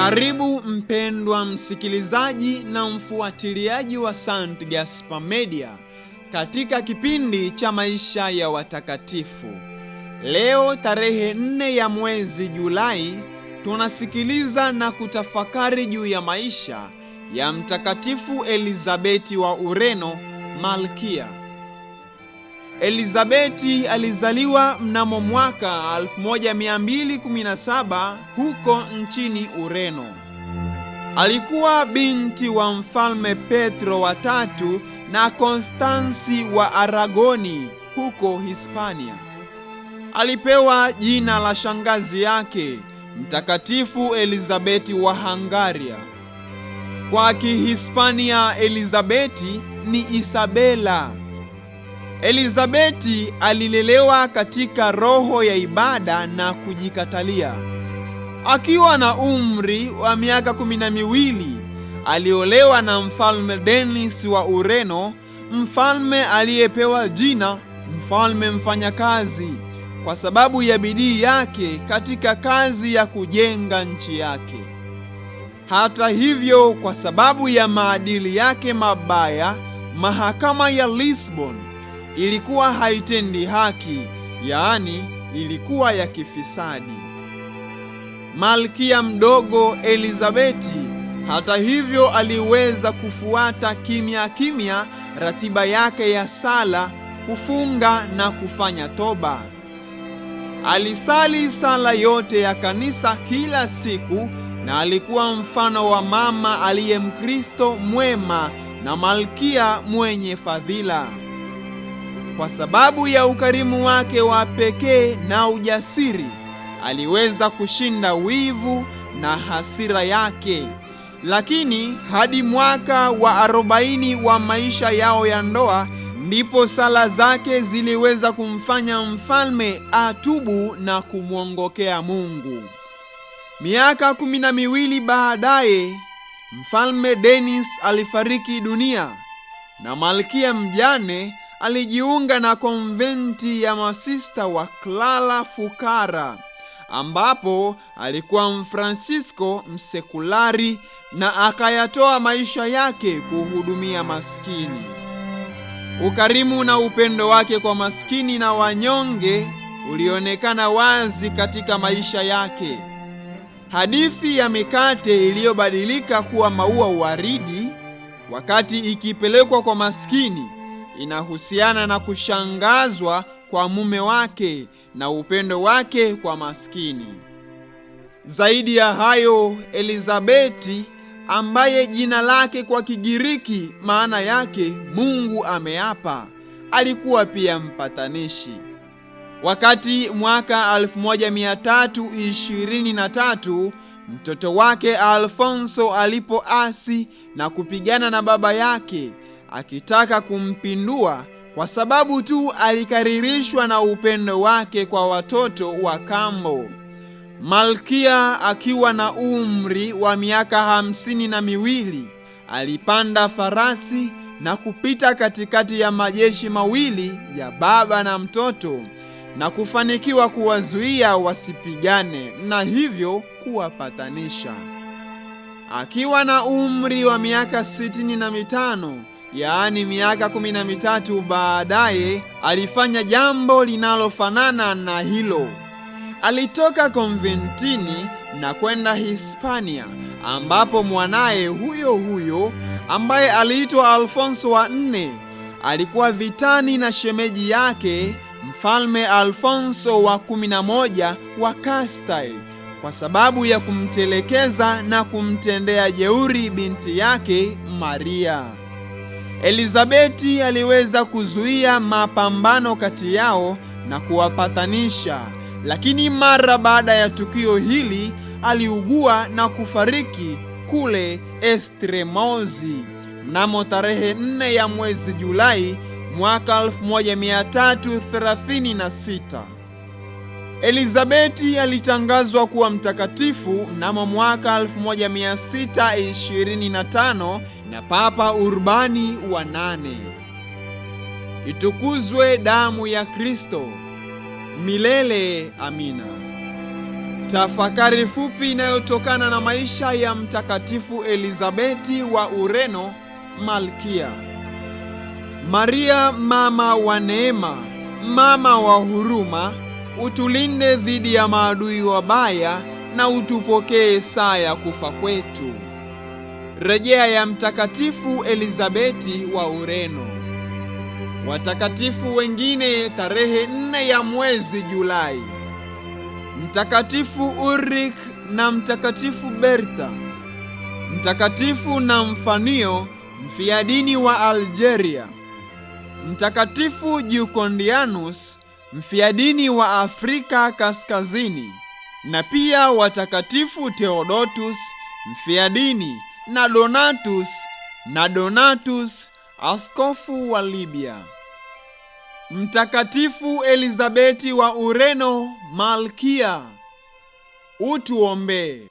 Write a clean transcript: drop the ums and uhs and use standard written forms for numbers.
Karibu mpendwa msikilizaji na mfuatiliaji wa St. Gaspar Media katika kipindi cha maisha ya watakatifu. Leo tarehe 4 ya mwezi Julai tunasikiliza na kutafakari juu ya maisha ya Mtakatifu Elizabeti wa Ureno, Malkia. Elizabeti alizaliwa mnamo mwaka 1217 huko nchini Ureno. Alikuwa binti wa Mfalme Petro wa tatu na Konstansi wa Aragoni huko Hispania. Alipewa jina la shangazi yake, Mtakatifu Elizabeti wa Hungaria. Kwa Kihispania Elizabeti ni Isabela. Elizabeti alilelewa katika roho ya ibada na kujikatalia. Akiwa na umri wa miaka 12, aliolewa na Mfalme Denis wa Ureno, mfalme aliyepewa jina mfalme mfanyakazi kwa sababu ya bidii yake katika kazi ya kujenga nchi yake. Hata hivyo, kwa sababu ya maadili yake mabaya, mahakama ya Lisbon ilikuwa haitendi haki, yaani ilikuwa ya kifisadi. Malkia mdogo Elizabeti, hata hivyo, aliweza kufuata kimya kimya ratiba yake ya sala, kufunga na kufanya toba. Alisali sala yote ya kanisa kila siku na alikuwa mfano wa mama aliye Mkristo mwema na malkia mwenye fadhila. Kwa sababu ya ukarimu wake wa pekee na ujasiri, aliweza kushinda wivu na hasira yake. Lakini hadi mwaka wa 40 wa maisha yao ya ndoa, ndipo sala zake ziliweza kumfanya mfalme atubu na kumwongokea Mungu. Miaka 12 baadaye, Mfalme Denis alifariki dunia na malkia mjane alijiunga na konventi ya masista wa Clara Fukara, ambapo alikuwa Mfransisko msekulari na akayatoa maisha yake kuhudumia maskini. Ukarimu na upendo wake kwa maskini na wanyonge ulionekana wazi katika maisha yake. Hadithi ya mikate iliyobadilika kuwa maua waridi wakati ikipelekwa kwa maskini inahusiana na kushangazwa kwa mume wake na upendo wake kwa maskini. Zaidi ya hayo, Elizabeti, ambaye jina lake kwa Kigiriki maana yake Mungu ameapa, alikuwa pia mpatanishi. Wakati mwaka 1323 mtoto wake Alfonso alipoasi na kupigana na baba yake akitaka kumpindua kwa sababu tu alikaririshwa na upendo wake kwa watoto wa kambo, malkia akiwa na umri wa miaka 52 alipanda farasi na kupita katikati ya majeshi mawili ya baba na mtoto na kufanikiwa kuwazuia wasipigane na hivyo kuwapatanisha. Akiwa na umri wa miaka 65, yaani miaka 13 baadaye, alifanya jambo linalofanana na hilo. Alitoka konventini na kwenda Hispania, ambapo mwanaye huyo huyo ambaye aliitwa Alfonso wa 4 alikuwa vitani na shemeji yake Mfalme Alfonso wa 11 wa Castile kwa sababu ya kumtelekeza na kumtendea jeuri binti yake Maria. Elizabeti aliweza kuzuia mapambano kati yao na kuwapatanisha, lakini mara baada ya tukio hili aliugua na kufariki kule Estremozi mnamo tarehe 4 ya mwezi Julai mwaka 1336. Elizabeti alitangazwa kuwa mtakatifu mnamo mwaka 1625 na Papa Urbani wa 8. Itukuzwe damu ya Kristo! Milele amina. Tafakari fupi inayotokana na maisha ya Mtakatifu Elizabeti wa Ureno, Malkia. Maria, mama wa neema, mama wa huruma, utulinde dhidi ya maadui wabaya na utupokee saa ya kufa kwetu. Rejea ya Mtakatifu Elizabeti wa Ureno. Watakatifu wengine tarehe 4 ya mwezi Julai: Mtakatifu Ulrich na Mtakatifu Berta. Mtakatifu Namfanio, mfiadini wa Algeria. Mtakatifu Jukondianus, mfiadini wa Afrika Kaskazini, na pia watakatifu Theodotus, mfiadini, na Donatus, askofu wa Libya. Mtakatifu Elizabeti wa Ureno, Malkia, utuombee.